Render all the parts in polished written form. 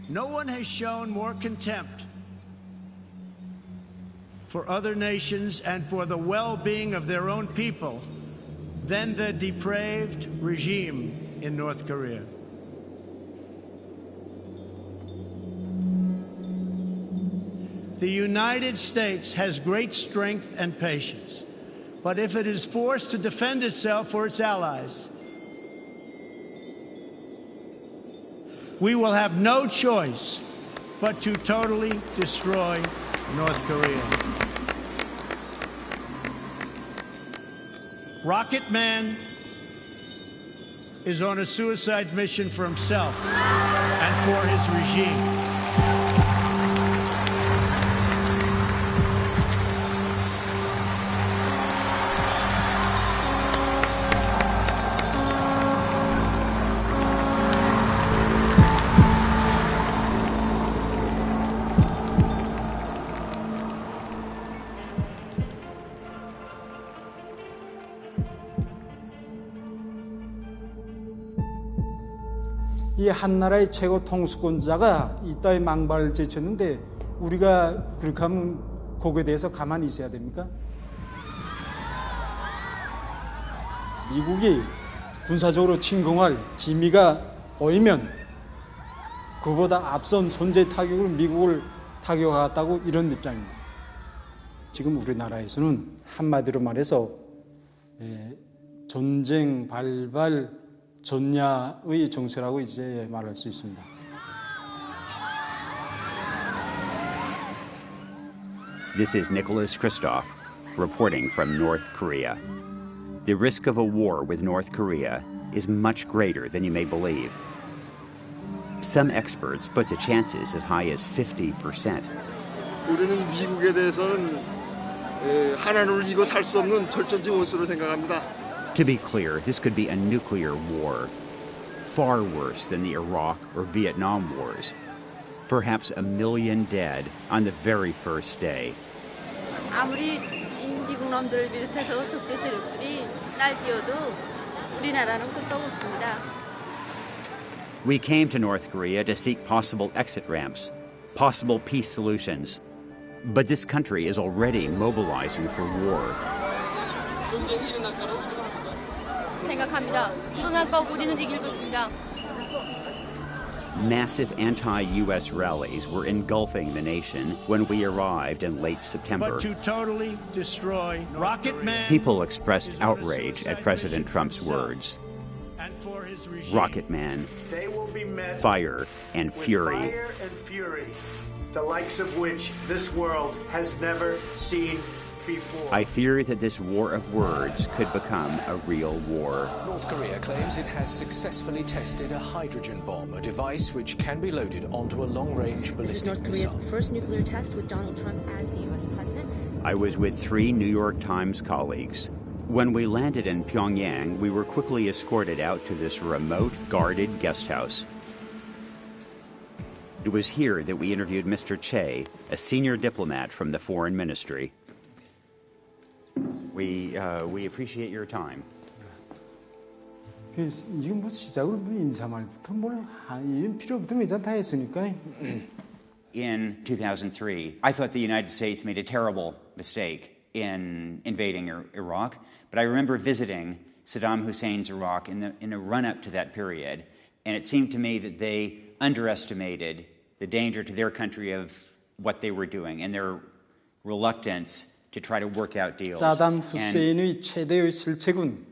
No one has shown more contempt for other nations and for the well-being of their own people than the depraved regime in North Korea. The United States has great strength and patience, but if it is forced to defend itself or its allies, we will have no choice but to totally destroy North Korea. Rocket Man is on a suicide mission for himself and for his regime. 이 한 나라의 최고 통수권자가 이따위 망발을 제쳤는데 우리가 그렇게 하면 거기에 대해서 가만히 있어야 됩니까? 미국이 군사적으로 침공할 기미가 보이면 그보다 앞선 선제 타격으로 미국을 타격하겠다고 이런 입장입니다. 지금 우리나라에서는 한마디로 말해서 전쟁 발발 전야의 정세라고 이제 말할 수 있습니다. This is Nicholas Kristof reporting from North Korea. The risk of a war with North Korea is much greater than you may believe. Some experts put the chances as high as 50%. 우리는 미국에 대해서는 하나를 이고 살 수 없는 절전지 원수로 생각합니다. To be clear, this could be a nuclear war, far worse than the Iraq or Vietnam wars. Perhaps 1 million dead on the very first day. 아무리 미국 놈들을 비롯해서 적대 세력들이 날뛰어도 우리나라는 끝도 없습니다. We came to North Korea to seek possible exit ramps, possible peace solutions. But this country is already mobilizing for war. 생각합니다. 떠날까 우리는 이길 것입니다. Massive anti-U.S. rallies were engulfing the nation when we arrived in late September. But to totally destroy Rocket Man. People expressed outrage at President Trump's words. And for his regime, Rocket Man, they will be met fire and with fury. Fire and fury, the likes of which this world has never seen before. I fear that this war of words could become a real war. North Korea claims it has successfully tested a hydrogen bomb, a device which can be loaded onto a long-range ballistic missile. This is North Korea's first nuclear test with Donald Trump as the U.S. president. I was with 3 New York Times colleagues. When we landed in Pyongyang, we were quickly escorted out to this remote, guarded guest house. It was here that we interviewed Mr. Che, a senior diplomat from the Foreign Ministry. We appreciate your time. 지금 뭐 시작으로 인사 말부터 뭘 이런 필요 없으면 이제 다 했으니까. In 2003, I thought the United States made a terrible mistake in invading Iraq, but I remember visiting Saddam Hussein's Iraq in a run-up to that period, and it seemed to me that they underestimated the danger to their country of what they were doing and their reluctance to try to work out deals. 사담 후세인의 최대의 실책은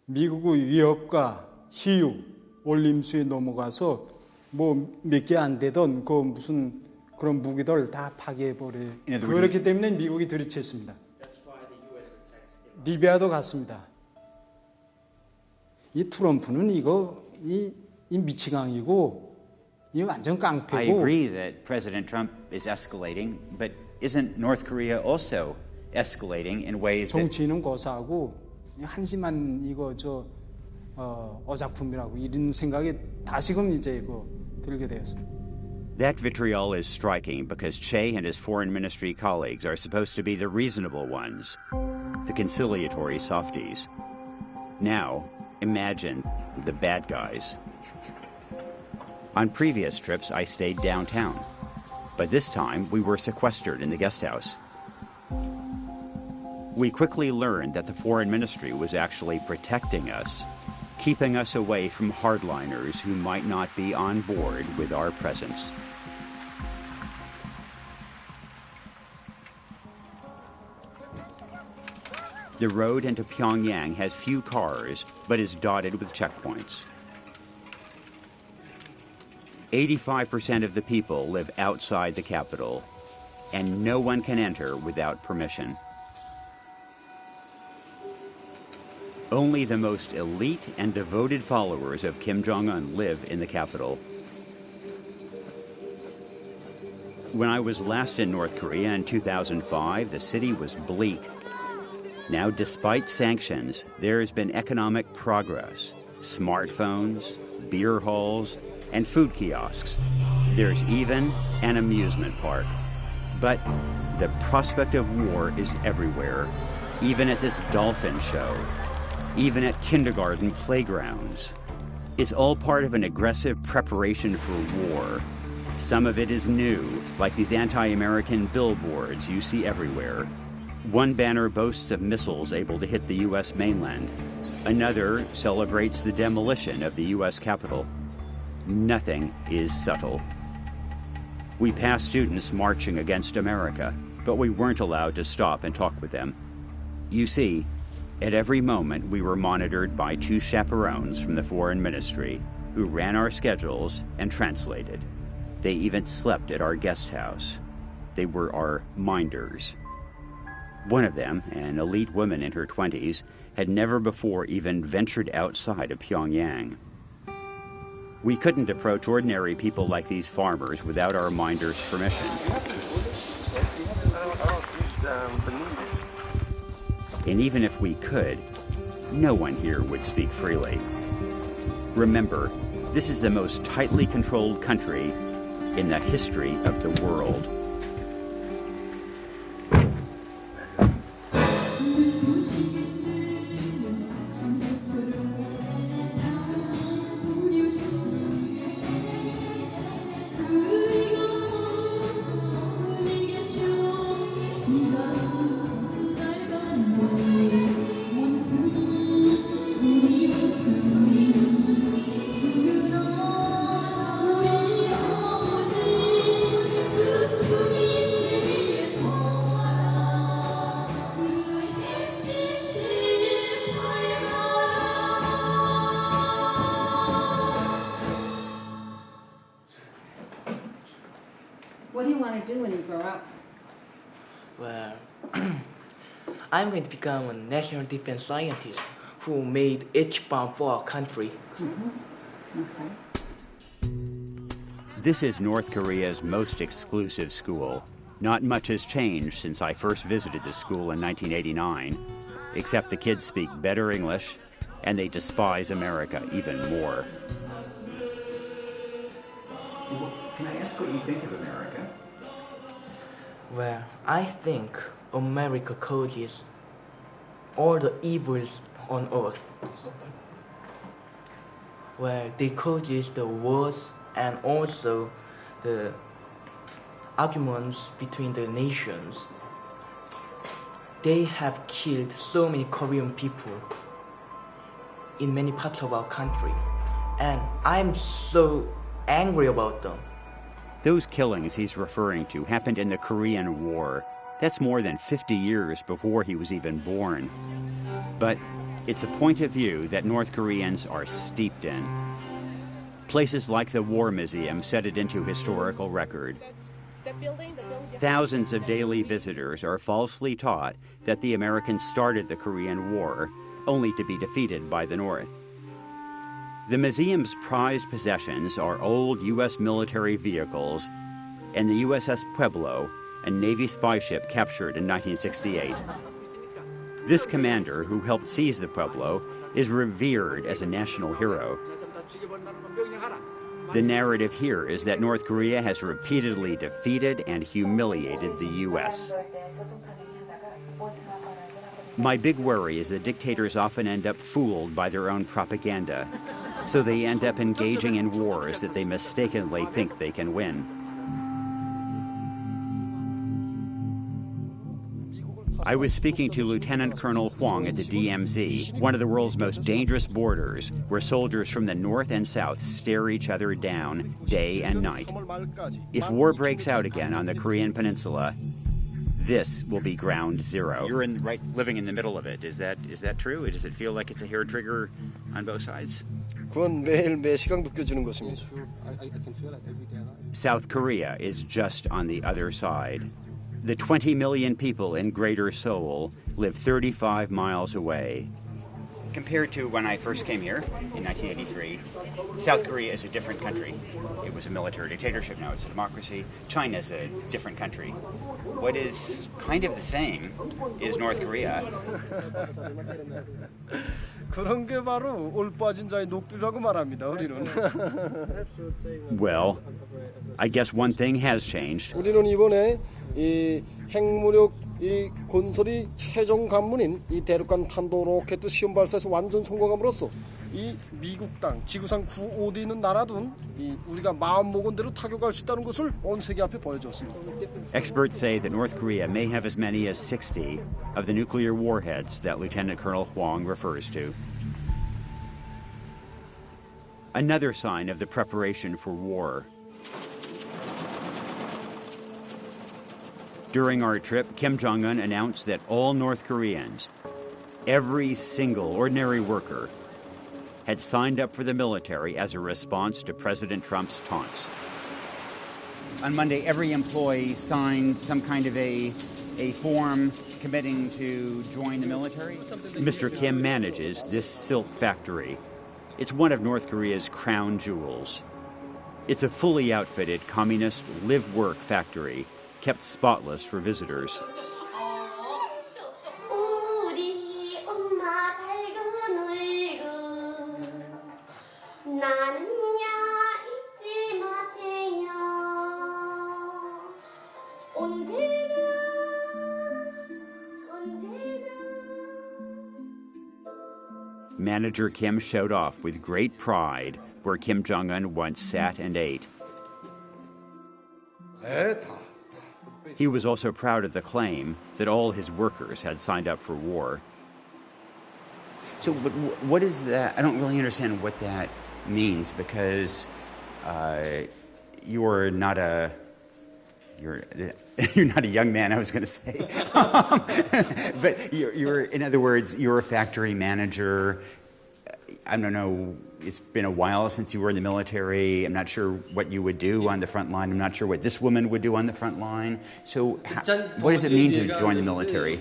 미국의 위협과 희유, 올림수에 넘어가서 뭐 몇 개 안 되던 그 무슨 그런 무기들 다 파괴해버려요. 그렇기 때문에 미국이 들이쳤습니다. 리비아도 갔습니다. 이 트럼프는 이 미치광이고 이 완전 깡패고. I agree that President Trump is escalating, but isn't North Korea also escalating in ways that 정치인은 고사하고 한심한 이거 어작품이라고 이런 생각이 다시금 이제 들게 되었습니다. That vitriol is striking because Che and his foreign ministry colleagues are supposed to be the reasonable ones, the conciliatory softies. Now, imagine the bad guys. On previous trips, I stayed downtown, but this time we were sequestered in the guest house. We quickly learned that the foreign ministry was actually protecting us, keeping us away from hardliners who might not be on board with our presence. The road into Pyongyang has few cars, but is dotted with checkpoints. 85% of the people live outside the capital, and no one can enter without permission. Only the most elite and devoted followers of Kim Jong-un live in the capital. When I was last in North Korea in 2005, the city was bleak. Now, despite sanctions, there has been economic progress. Smartphones, beer halls, and food kiosks. There's even an amusement park. But the prospect of war is everywhere, even at this dolphin show, even at kindergarten playgrounds. It's all part of an aggressive preparation for war. Some of it is new, like these anti-American billboards you see everywhere. One banner boasts of missiles able to hit the U.S. mainland. Another celebrates the demolition of the U.S. Capitol. Nothing is subtle. We passed students marching against America, but we weren't allowed to stop and talk with them. You see, at every moment we were monitored by two chaperones from the foreign ministry who ran our schedules and translated. They even slept at our guest house. They were our minders. One of them, an elite woman in her 20s, had never before even ventured outside of Pyongyang. We couldn't approach ordinary people like these farmers without our minders' permission. And even if we could, no one here would speak freely. Remember, this is the most tightly controlled country in the history of the world. What do you want to do when you grow up? Well, I'm going to become a national defense scientist who made each bomb for our country. Okay. This is North Korea's most exclusive school. Not much has changed since I first visited the school in 1989, except the kids speak better English and they despise America even more. Can I ask what you think of America? Well, I think America causes all the evils on earth. Well, they causes the wars and also the arguments between the nations. They have killed so many Korean people in many parts of our country, and I'm so angry about them. Those killings he's referring to happened in the Korean War. That's more than 50 years before he was even born. But it's a point of view that North Koreans are steeped in. Places like the War Museum set it into historical record. Thousands of daily visitors are falsely taught that the Americans started the Korean War, only to be defeated by the North. The museum's prized possessions are old U.S. military vehicles and the USS Pueblo, a Navy spy ship captured in 1968. This commander, who helped seize the Pueblo, is revered as a national hero. The narrative here is that North Korea has repeatedly defeated and humiliated the U.S. My big worry is that dictators often end up fooled by their own propaganda. So they end up engaging in wars that they mistakenly think they can win. I was speaking to Lieutenant Colonel Huang at the DMZ, one of the world's most dangerous borders, where soldiers from the north and south stare each other down day and night. If war breaks out again on the Korean Peninsula, this will be ground zero. You're living in the middle of it. Is that true? Does it feel like it's a hair trigger on both sides? 그건 매일 매 시간 느껴지는 것입니다. South Korea is just on the other side. The 20 million people in Greater Seoul live 35 miles away. Compared to when I first came here in 1983, South Korea is a different country. It was a military dictatorship, now it's a democracy. China is a different country. What is kind of the same is North Korea. 그런 게 바로 올 빠진 자의 녹두라고 말합니다. 우리는. Well, I guess one thing has changed. 우리는 이번에 이 핵무력 이 건설이 최종 관문인 이 대륙간 탄도 로켓 시험 발사에서 완전 성공함으로써 이 미국 땅 지구상 9어디 있는 나라든 이 우리가 마음 먹은 대로 타격할 수 있다는 것을 온 세계 앞에 보여줬습니다. Experts say that North Korea may have as many as 60 of the nuclear warheads that Lieutenant Colonel Huang refers to. Another sign of the preparation for war. During our trip, Kim Jong-un announced that all North Koreans, every single ordinary worker, had signed up for the military as a response to President Trump's taunts. On Monday, every employee signed some kind of a form committing to join the military. Mr. Kim manages this silk factory. It's one of North Korea's crown jewels. It's a fully outfitted communist live-work factory, kept spotless for visitors. Manager Kim showed off with great pride where Kim Jong-un once sat and ate. He was also proud of the claim that all his workers had signed up for war. So what is that? I don't really understand what that means because You're not a young man, I was going to say. But you're, in other words, you're a factory manager. I don't know, it's been a while since you were in the military. I'm not sure what you would do on the front line. I'm not sure what this woman would do on the front line. So what does it mean to join the military?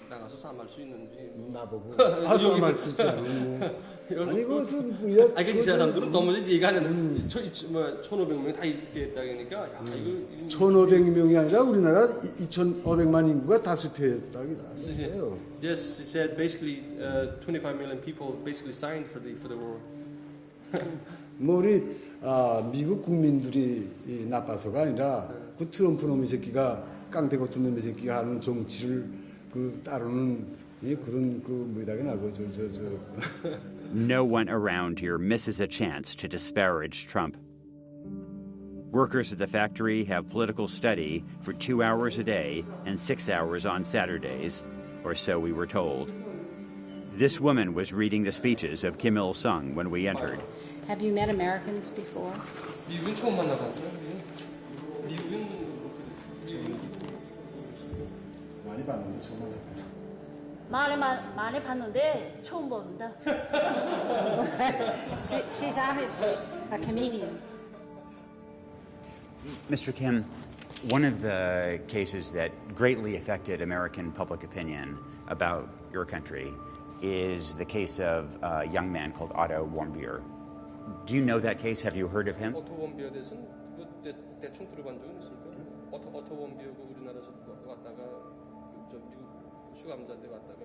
나가서 싸움할 수 있는지 나보고 싸움할 수 있지 않은 아니 그거 좀 아니 그 사람들은 너무 얘기하는 1,500명 다 있겠다 그러니까 야 이거 1,500명이 아니라 우리나라 2,500만 인구가 다수표였다 그랬어요. Yes, it said basically 25 million people basically signed for the war. 뭐 우리 미국 국민들이 나빠서가 아니라 그 트럼프 놈의 새끼가 깡패 같은 놈의 새끼가 하는 정치를 그 따르는 그런 그 뭐다게 나고 No one around here misses a chance to disparage Trump. Workers at the factory have political study for 2 hours a day and 6 hours on Saturdays, or so we were told. This woman was reading the speeches of Kim Il-sung when we entered. Have you met Americans before? 미국인 처음 만나봤죠. 미국인 많이 봤는데 처음 만났어요. 많이 봤는데 처음 봅니다. She's obviously a comedian. Mr. Kim, one of the cases that greatly affected American public opinion about your country is the case of a young man called Otto Warmbier. Do you know that case? Have you heard of him? 오토 원비어에 대해서는 대충 들어본 적은 있습니까? 오토 원비어가 우리나라에서 왔다가 미국 수감자인데 왔다가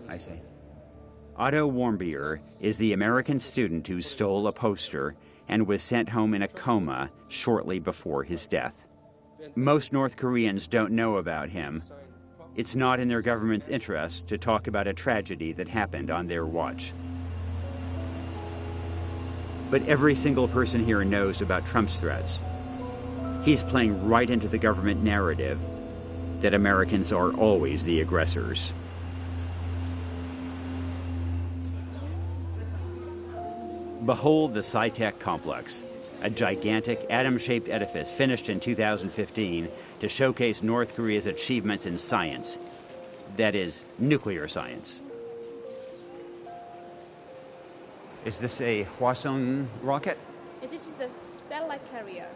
I see. Otto Warmbier is the American student who stole a poster and was sent home in a coma shortly before his death. Most North Koreans don't know about him. It's not in their government's interest to talk about a tragedy that happened on their watch. But every single person here knows about Trump's threats. He's playing right into the government narrative that Americans are always the aggressors. Behold the SciTech complex, a gigantic atom-shaped edifice finished in 2015 to showcase North Korea's achievements in science, that is, nuclear science. Is this a Hwasong rocket? This is a satellite carrier.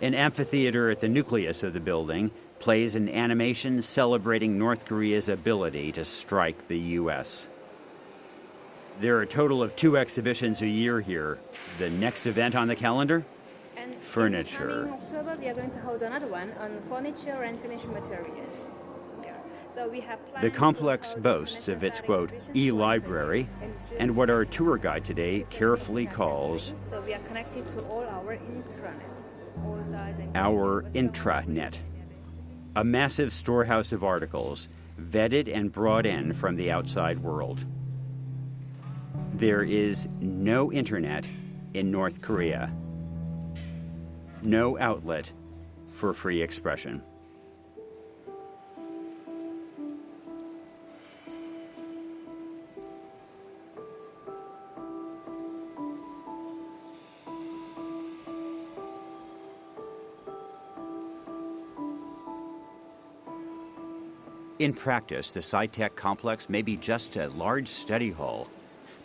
An amphitheater at the nucleus of the building plays an animation celebrating North Korea's ability to strike the U.S. There are a total of 2 exhibitions a year here. The next event on the calendar? And In furniture. coming October, we are going to hold another one on furniture and finishing materials. Yeah. So we have The complex boasts of its, quote, e-library, and what our tour guide today carefully calls so we are connected to all our intranets. Our intranet, a massive storehouse of articles vetted and brought in from the outside world. There is no internet in North Korea, no outlet for free expression. In practice, the SciTech complex may be just a large study hall,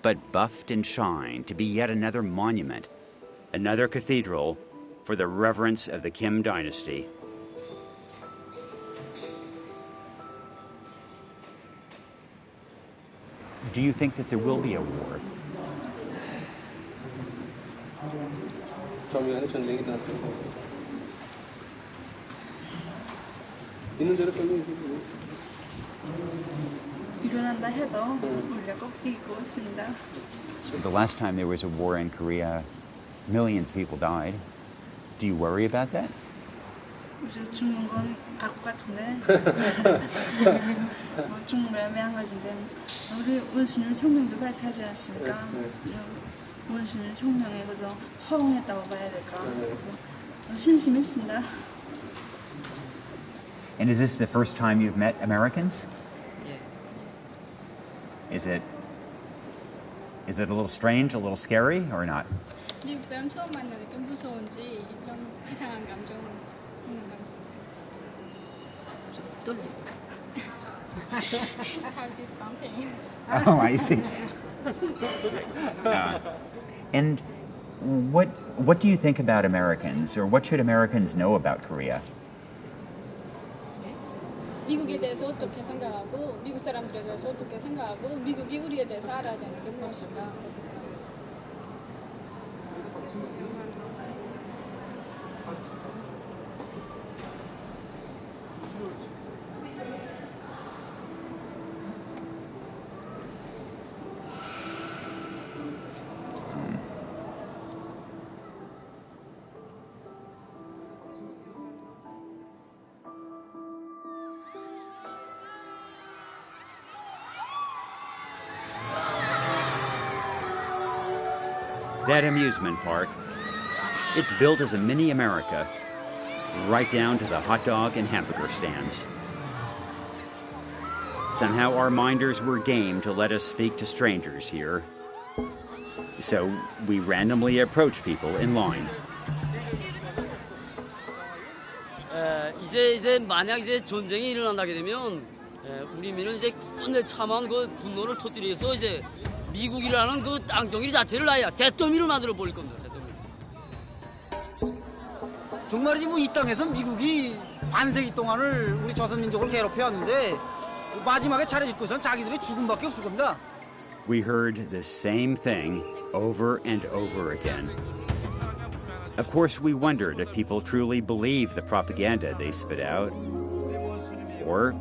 but buffed and shined to be yet another monument, another cathedral for the reverence of the Kim dynasty. Do you think that there will be a war? 정의안에 전쟁이 일어났다고 있는 대로 병력이 일어난다 해도 우리가 꼭 이기고 있습니다. The last time there was a war in Korea, millions of people died. Do you worry about that? 이제 죽는 건 바보 같은데 죽는 거 애매한 것인데 우리 원수는 성명도 발표하지 않았습니까? 원수는 성명에 그저 허용했다고 봐야 될까? 신심했습니다. And is this the first time you've met Americans? Yeah. Is it a little strange, a little scary, or not? 미국 사람 처음 만나니까 무서운지 좀 이상한 감정 있는 감정. 떨려. His heart is pumping. Oh, I see. And what do you think about Americans, or what should Americans know about Korea? 미국에 대해서 어떻게 생각하고 미국 사람들에 대해서 어떻게 생각하고 미국이 우리에 대해서 알아야 되는 게 무엇인가 생각합니다. That amusement park, it's built as a mini America, right down to the hot dog and hamburger stands. Somehow our minders were game to let us speak to strangers here. So we randomly approach people in line. 이제 만약 이제 전쟁이 일어난다게 되면 우리 민은 이제 끝내 참한 그 분노를 터뜨리기 위해서 이제 미국이라는 그 땅덩이 자체를 아예 잿더미로 만들어 버릴 겁니다. 잿더미. 정말이지 뭐 이 땅에서 미국이 반세기 동안을 우리 조선민족을 괴롭혀왔는데 마지막에 차려짓고선 자기들의 죽음밖에 없을 겁니다. We heard the same thing over and over again. Of course, we wondered if people truly believed the propaganda they spit out, or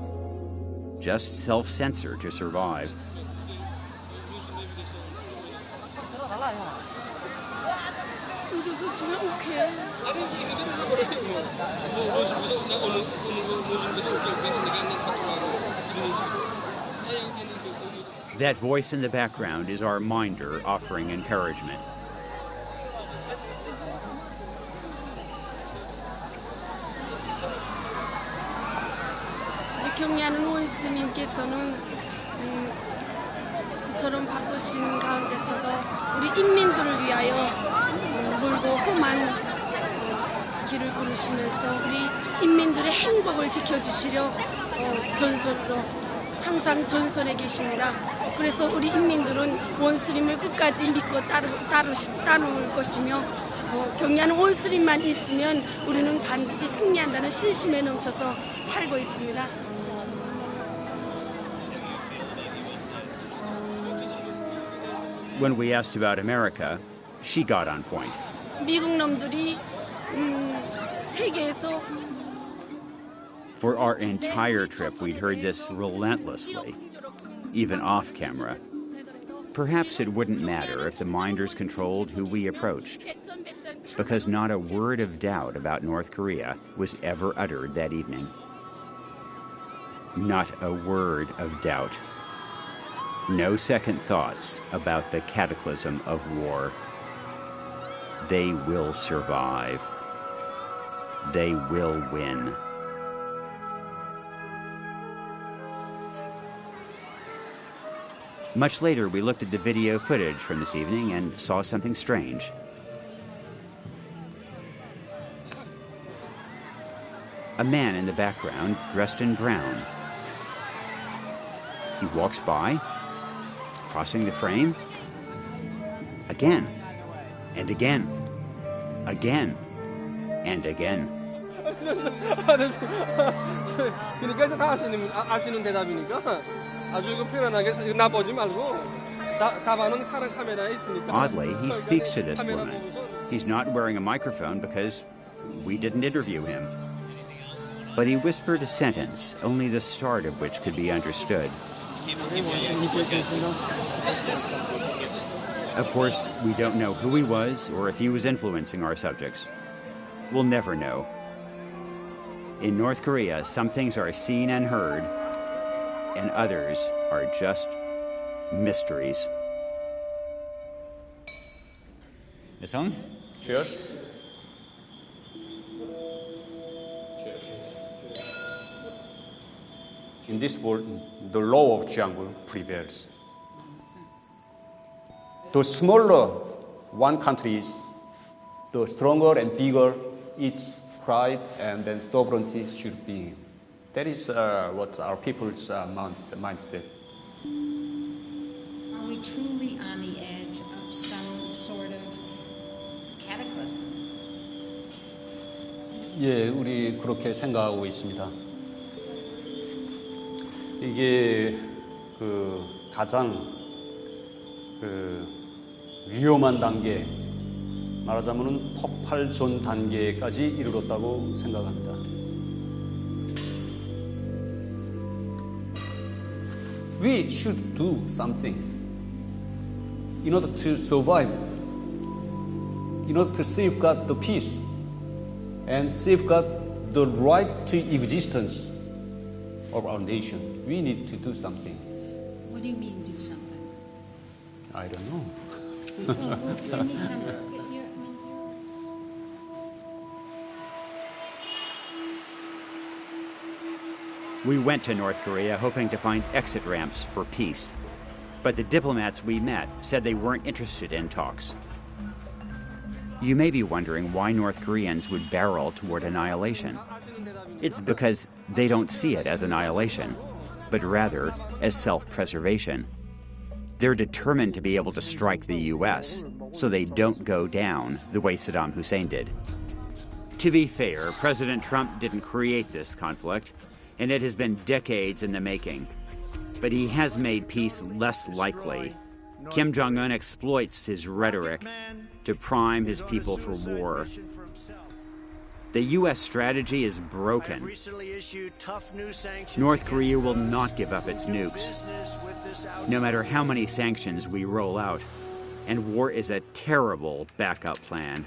just self-censor to survive. 그래서 지금 오케이. 아니 이거 그래서 뭐래 뭐 무슨 어느 곳에서 오케이 괜찮으니까 난 카톡하고 이런 식으로. That voice in the background is our minder offering encouragement. 경례하는 원스님께서는 그처럼 바쁘신 가운데서도 우리 인민들을 위하여 멀고 험한 길을 걸으시면서 우리 인민들의 행복을 지켜주시려 전선으로 항상 전선에 계십니다. 그래서 우리 인민들은 원스님을 끝까지 믿고 따를 것이며 경례하는 원스님만 있으면 우리는 반드시 승리한다는 신심에 넘쳐서 살고 있습니다. When we asked about America, she got on point. 미국 놈들이 세계에서 For our entire trip, we'd heard this relentlessly, even off camera. Perhaps it wouldn't matter if the minders controlled who we approached, because not a word of doubt about North Korea was ever uttered that evening. Not a word of doubt. No second thoughts about the cataclysm of war. They will survive. They will win. Much later, we looked at the video footage from this evening and saw something strange. A man in the background, dressed in brown. He walks by, crossing the frame, again, and again, again, and again. 그러니까 다 아시는 대답이니까 아주 편안하게 나 보지 말고 답안은 카메라에 있으니까. Oddly, he speaks to this woman. He's not wearing a microphone because we didn't interview him. But he whispered a sentence, only the start of which could be understood. Of course, we don't know who he was or if he was influencing our subjects. We'll never know. In North Korea, some things are seen and heard, and others are just mysteries. Miss Hung? Cheers. In this world, the law of jungle prevails. The smaller one country is, the stronger and bigger its pride and then sovereignty should be. That is what our people's mindset. Are we truly on the edge of some sort of cataclysm? 예, 우리 그렇게 생각하고 있습니다. 이게 가장 위험한 단계, 말하자면은 폭발 전 단계까지 이르렀다고 생각합니다. We should do something in order to survive, in order to safeguard the peace and safeguard the right to existence of our nation. We need to do something. What do you mean, do something? I don't know. Give me some. We went to North Korea hoping to find exit ramps for peace. But the diplomats we met said they weren't interested in talks. You may be wondering why North Koreans would barrel toward annihilation. It's because they don't see it as annihilation, but rather as self-preservation. They're determined to be able to strike the U.S. so they don't go down the way Saddam Hussein did. To be fair, President Trump didn't create this conflict, and it has been decades in the making. But he has made peace less likely. Kim Jong-un exploits his rhetoric to prime his people for war. The U.S. strategy is broken. North Korea will not give up its nukes, no matter how many sanctions we roll out. and war is a terrible backup plan.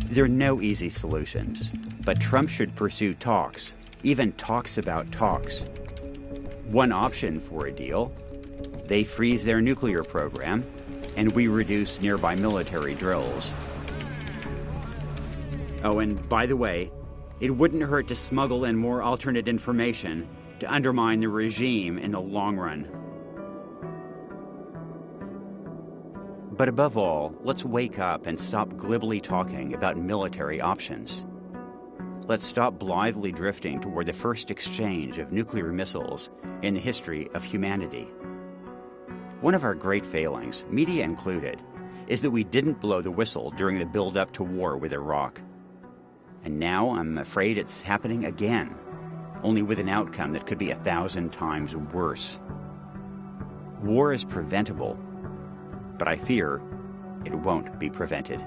There are no easy solutions, but Trump should pursue talks, even talks about talks. One option for a deal: they freeze their nuclear program, and we reduce nearby military drills. Oh, and by the way, it wouldn't hurt to smuggle in more alternate information to undermine the regime in the long run. But above all, let's wake up and stop glibly talking about military options. Let's stop blithely drifting toward the first exchange of nuclear missiles in the history of humanity. One of our great failings, media included, is that we didn't blow the whistle during the build-up to war with Iraq. And now I'm afraid it's happening again, only with an outcome that could be 1,000 times worse. War is preventable, but I fear it won't be prevented.